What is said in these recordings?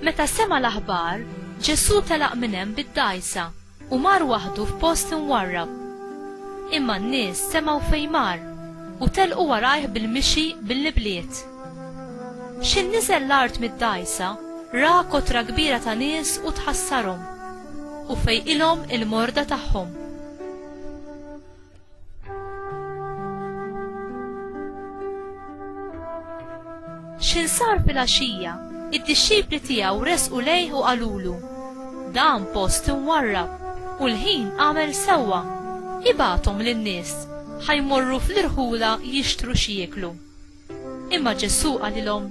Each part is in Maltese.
Meta sema l-aħbar, Ġesu telaq minn hemm bid-dgħajsa u mar waħdu f'post imwarrab. Imma n-nies semgħu fejn mar u telqu warajh bil-mixi bil-bliet. X'inniżel l-art mid-dgħajsa ra kotra kbira ta' nies u tħassarhom u fejn ilhom il-morda tagħhom. X'insar fil-għaxija, id-dixxipli tiegħu resqu lejh u qalulu: dan post imwarrab u l-ħin għamel sewwa, ibagħthom lin-nies ħajmorru fl-irħula jixtru xi jieklu. Imma Ġesu qalilhom: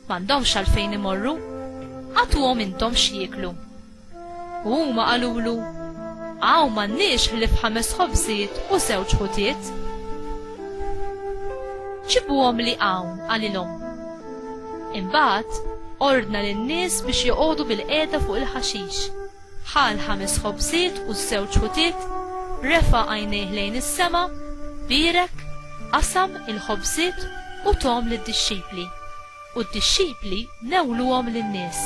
m'għandhomx għalfejn imorru, għatuhom intom xi jieklu. U huma qalulu: hawn m'għandniex ħlief 5 ħobżiet u 2 ħutiet. ġibuhom li hawn qalilhom. Imbagħad ordna lin-nies biex joqogħdu bil-qiegħda fuq il-ħaxix. Ħal 5 ħobżiet u 2 ħutiet, refa' għajnejh lejn is-sema, bierek, qasam il-ħobżiet u tom lid-dixxipli. U d-dixxipli newluhom lin-nies.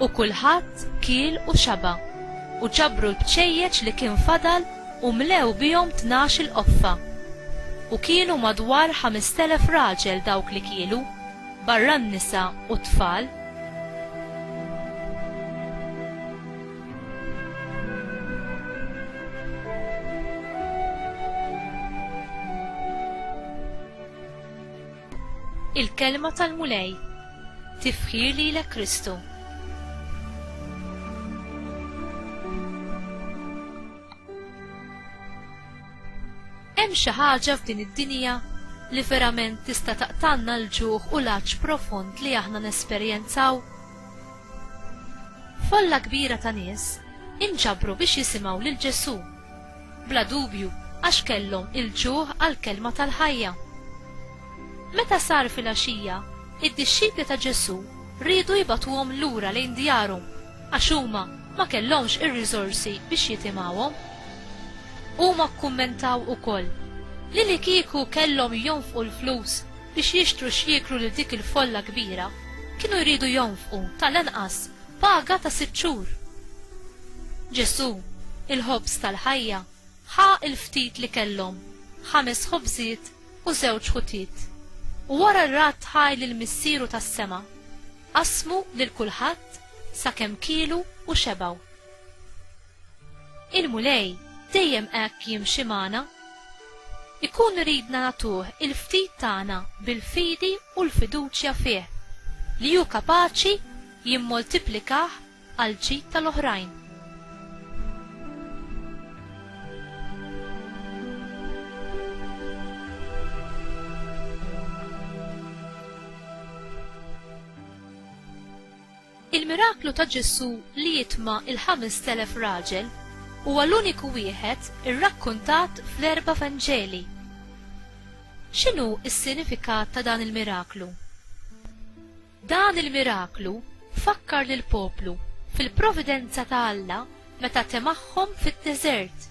U kulħadd kiel u xaba u ġabru l-bċejjeċ li kien fadal u mlew bihom 12 qoffa. U kienu madwar 5000 raġel dawk li kielu, barra n-nisa u tfal. Il-kelma tal-mulej, tifħir lilek Kristu. Hemm xi ħaġa f'din id-dinja li verament tista' taqtanna l-ġuħ u l-għaġġ profond li aħna nesperjenzaw. Folla kbira ta' nies inġabru biex jisimgħu lil Ġesu, bla dubju għax kellhom il-ġuħ għall-kelma tal-ħajja. Meta sar fil-għaxija, id-dixxipli ta' Ġesu rridu jibatuhom lura lejn djarhom għax huma ma kellhomx ir-riżorsi biex jitimgħuhom. Huma kkummentaw ukoll li kieku kellhom jonfqu l-flus biex jixtru x'jieklu lil dik il-folla kbira, kienu jridu jonfqu tal-anqas paga ta' 6 xhur. Ġesu, il-ħobż tal-ħajja, ħa il-ftit li kellhom, 5 ħobżiet u 2 ħutiet. U wara r-rat ħaj lil missieru tas-sema, qasmu lil kulħadd sakemm kielu u xebaw. Il-mulej dejjem hekk jimxi magħna. Ikun ridna nagħtuh il-ftit tagħna bil-fidi u l-fiduċja fih li hu kapaċi jimmultiplikah għal ġid tal-oħrajn. Il-miraklu ta' Ġesu li jitma' il-5000 raġel huwa l-uniku wieħed irrakkuntat fl-4 Vanġeli. X'inhu s-sinifikat ta' dan il-miraklu? Dan il-miraklu fakkar lil poplu fil-providenza ta' Alla meta temaħħom fid-deżert,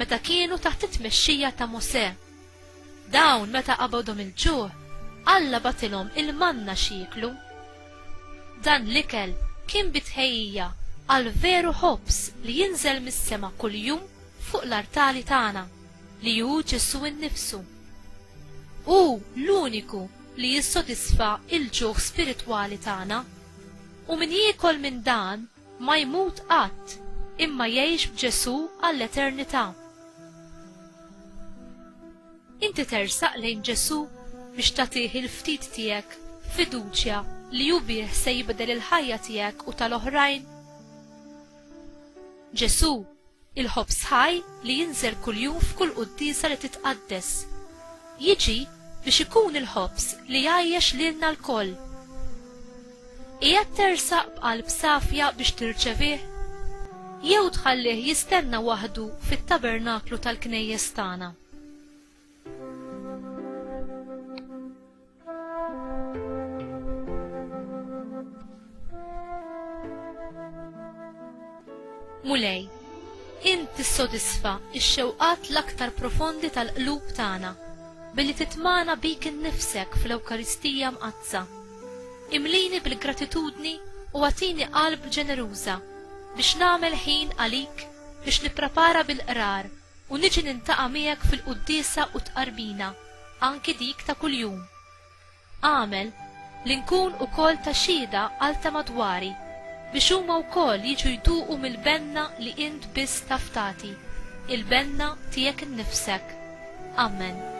meta kienu taħt it-tmexxija ta' Mosè. Dawn meta qabadhom il-ġuħ, Alla batilhom il-manna x'jieklu. Dan l-ikel kien bitħejjija għal veru ħobż li jinżel mis-sema kuljum fuq l-artali tagħna li hu Ġesu innifsu. Hu l-uniku li jissodisfa il-ġuħ spiritwali tagħna u min jiekol minn dan ma jmut qatt imma jgħix b'Ġesu għall-eternità. Inti tersaq lejn Ġesu biex tagħtih il-ftit tiegħek fiduċja li hu bih se jibdel il-ħajja tiegħek u tal-oħrajn. Ġesu, il-ħobż ħaj li jinżel kuljum f'kull qudiesa li titqaddes. Jiġi biex ikun il-ħobż li jgħajjex lilna l-koll. Qiegħed tersaq b'qalb safja biex tirċevih? Jew tħallih jistenna waħdu fit-tabernaklu tal-knejjes tagħna? Mulej, inti tissodisfa x-xewqat l-aktar profondi tal-qlub tagħna billi titmana bik innifsek fl-Ewkaristija mqazza. Imlini bil-gratitudni u għatini qalb ġeneruża biex nagħmel ħin għalik biex nipprepara bil-qrar u niġi nintaqa' miegħek fil-quddiesa u tqarbina, anki dik ta' kuljum. Għamel li nkun ukoll ta' xhieda għal ta' madwari biex huma wkoll jiġu jduqu mill-benna li int biss taf tagħti, il-benna tiegħek innifsek. Amen.